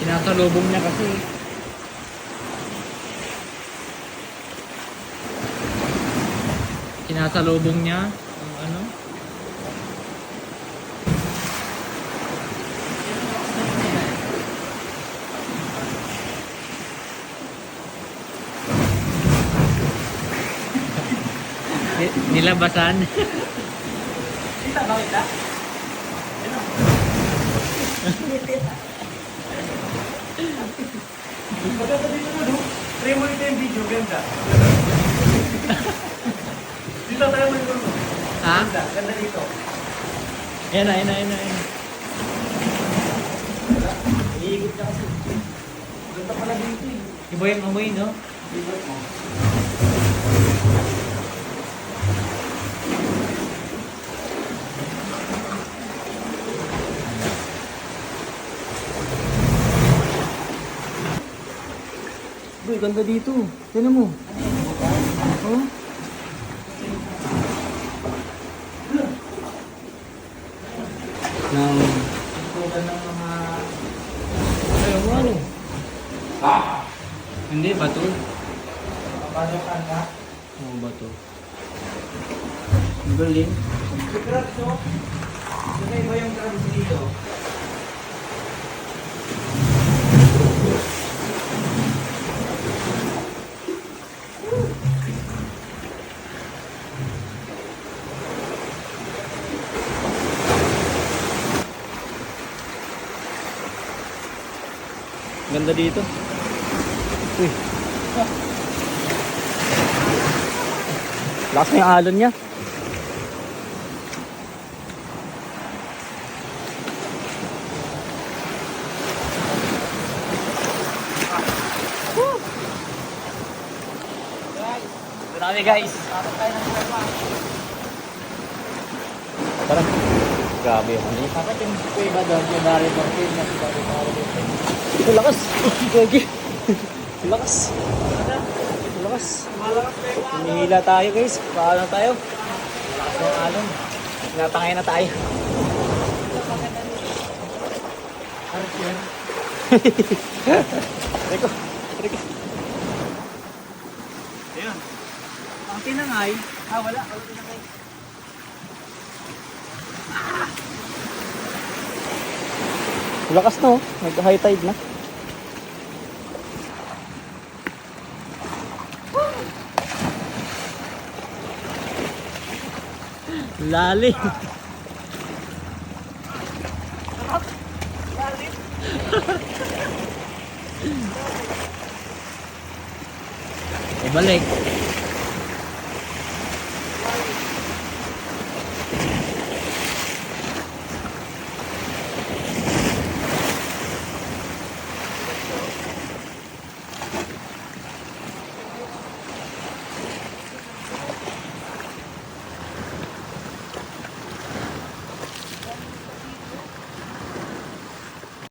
Sinasalubong niya kasi. Sinasalubong niya ang ano. Nilabasan. Kita ba kita? Maganda dito na, no? Try mo ito yung video, ganda. Dito tayo mo yung Ha? ganda dito. Ayan na, ayan na, ayan na, ayan na. Iikot ka kasi. Ganda pala dito eh. Iba yung amoy, no? Ikot mo. Uy, ganda dito. Tignan mo. Oh. Nang Tugan ng mga... ayun ano? Hindi, bato. Papadokan ka. Oo, bato. Ang galing. Yung crabs, no? Saka iba yung crabs dito. Ganda dito. Uy. Lakas na yung alon niya. Marami guys. Tara. Grabe yung ano. Dapat yung kuya doon, yung dari doon, yung nasa dari doon. Ang lakas. Gagi. Ang lakas. Ang lakas. Malakas pa yung Hinihila tayo guys. Paano tayo? Lakas ng alon. Natangay na tayo. Archer. Reko. Reko. Ayun. Ang tinangay, wala tinangay. Ang lakas no. Nag-high tide na. Lalim. Ibalik.